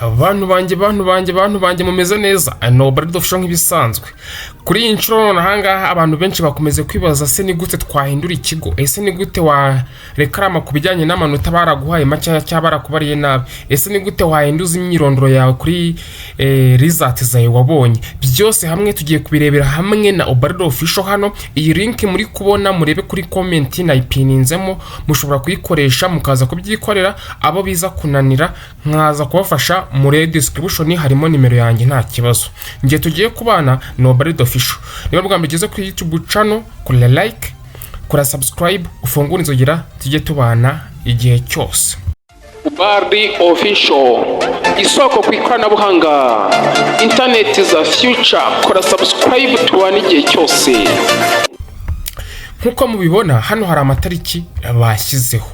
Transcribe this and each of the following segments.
Abantu banjye mumeze neza. Ubalde official nk'ibisanzwe. Kuri iyi nshuro nahangaha abantu benshi bakomeze kwibaza se ni gute twahindura ikigo. Ese ni gute wa reklama kubijyanye n'amanota baraguhaye macya cyangwa barakubariye nabi. Ese ni gute wahinduza imyirondoro yawe kuri result zawe wabonye. Byose hamwe tugiye kubirebera hamwe na Ubalde official hano. Iyi link muri kubona murebe kuri comment na ipininzemo, mushobora kuyikoresha mukaza kubyikorera. Abo biza kunanira nkaza kubafasha muri description harimo nimero yanjye nta kibazo. Ngiye tugiye kubana na Ubalde official. Niba bwa mbere kuri YouTube channel, kuri like, kuri subscribe, ufungura inzogera tujye tubana igihe cyose. Ubalde official, isoko ku ikoranabuhanga, internet za future, kora subscribe tubana igihe cyose. Nkuko mubibona hano hari amatariki bashyizeho.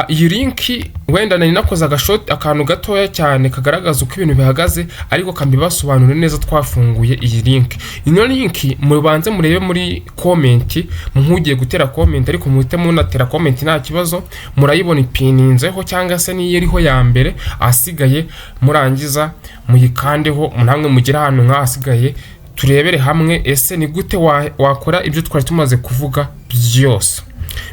Iyi link wenda nari nakoze agashot akantu gatoya cyane kagaragaza uko ibintu bihagaze, ariko kambibasobanurira neza twafunguye iyi link. Ino link mubanze murebe muri comment, muhugiye gutera comment ariko muhite munatera comment nta kibazo, murayibona ipininzeho cyangwa se niyo iriho ya mbere, asigaye murangiza muyikandeho namwe mugira hano nk'asigaye turebere hamwe ese ni gute wakora ibyo twari tumaze kuvuga byose.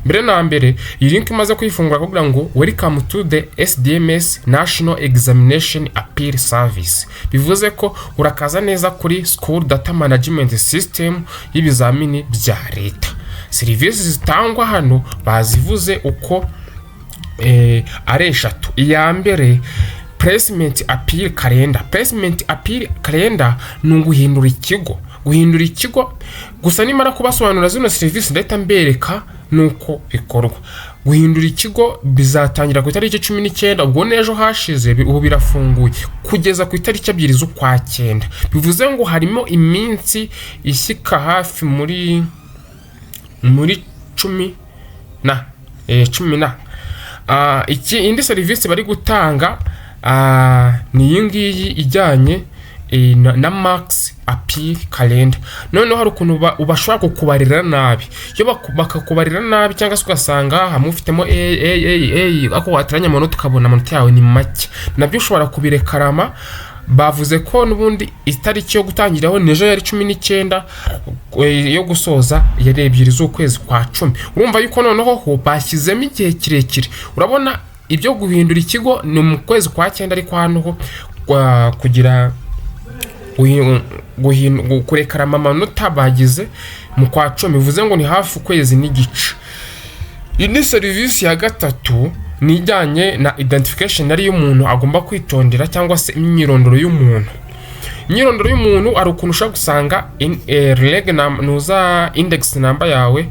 Mbere na mbere iyi link imaze kuyifungura kugira ngo welcome to the SDMS National Examination Appeal Service. Bivuze ko urakaza neza kuri School Data Management System y'ibizamini bya leta. Serivisi zitangwa hano bazivuze uko ari eshatu. Iya mbere Placement Appeal Calendar. Placement Appeal Calendar ni uguhindura ikigo. Guhindura ikigo gusa nimara kubasobanura zino serivisi ndahita mbereka nuko bikorwa. Guhindura ikigo bizatangira ku itariki 19, ubwo nejo hashize ubu birafunguye kugeza ku itariki 2 z'ukwa 9. Bivuze ngo harimo iminsi ishyika hafi muri 10 na indi serivisi bari gutanga ni iyi ngiyi ijyanye na Max Appeal Calendar. Noneho hari ukuntu ubashobora kukubarira nabi. Iyo bakakubarira nabi cyangwa se ugasanga hamufitemo ako wateranya amanota ukabona amanota yawe ni make, nabyo ushobora kubirekarama. Bavuze ko nubundi itariki yo gutangiraho nejo yari 19, yo gusoza yari 2 z'ukwezi kwa 10. Urumva yuko noneho ho bashyizemo igihe kirekire. Urabona ibyo guhindura ikigo ni mu kwezi kwa 9, ariko hano ho kugira kurekarama amanota bagize mu kwa 10, bivuze ngo ni hafi ukwezi n'igice. Iyi serivisi ya gatatu ni ijyanye na identification ari y'umuntu agomba kwitondera cyangwa se imyirondoro y'umuntu. Imyirondoro y'umuntu ari ukuntu ushaka gusanga nuza index number yawe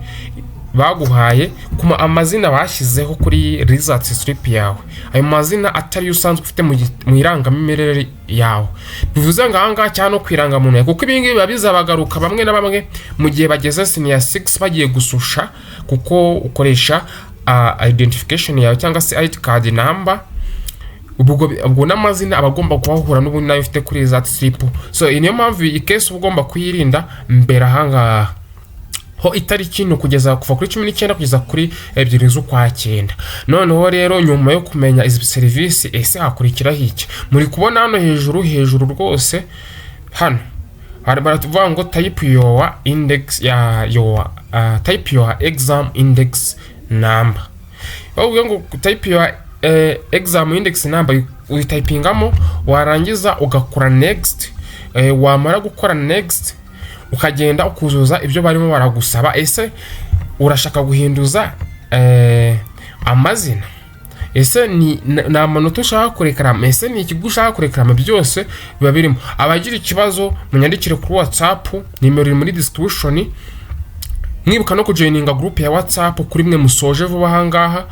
baguhaye kuma amazina bashyizeho kuri result slip yawe. Ayo mazina atari usanzwe ufite mu irangamimerere yawe. Bivuze ngo ahanga cyane kwiranga muntu yawe, kuko ibingibi babizabagaruka bamwe na bamwe mu gihe bageze senior 6 bagiye gususha, kuko ukoresha identification yawe cyangwa se ID card number. Ubwo n'amazina abagomba kubahura n'ubundi nayo ufite kuri result slip. So niyo mpamvu ikese ugomba kuyirinda mbere ahanga ho itariki no kugeza kuva kuri 19 kugeza kuri 2 z'ukwa 9. Noneho rero nyuma yo kumenya izi serivisi ese hakurikira hiki, muri kubona hano hejuru rwose hano hari baratuvuga ngo type your index ya type your exam index number. Bavuga ngo type your exam index number, uyitypingamo warangiza ugakora next. Wamara gukora next ukagenda ukuzuza ibyo barimo baragusaba. Ese urashaka guhinduza amazina, ese ni amanota ushaka kurekarama, ese ni ikigo ushaka kurekarama, byose biba birimo. Abagira ikibazo munyandikire kuri WhatsApp, nimero iri muri description. Mwibuka no kujoininga group ya WhatsApp kuri mwe musoje vuba hangaha,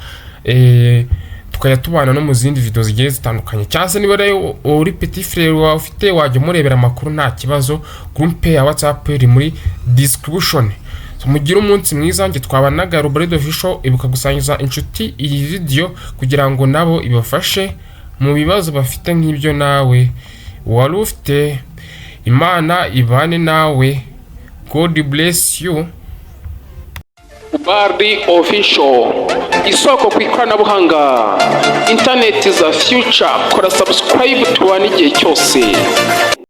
tukayatubana no mu zindi video zigiye zitandukanye. Cyase niba rero uri petit frère wa ufite wajye murebera makuru nta kibazo, group ya WhatsApp iri muri description. So mugira umunsi mwiza, nge twabanaga Ubalde official. Ibuka gusangiza inshuti iyi video kugira ngo nabo ibafashe mu bibazo bafite nk'ibyo nawe wari ufite. Imana ibane nawe. God bless you. Ubalde official, isoko ku ikoranabuhanga, internet za future. Kora subscribe tubane igihe cyose.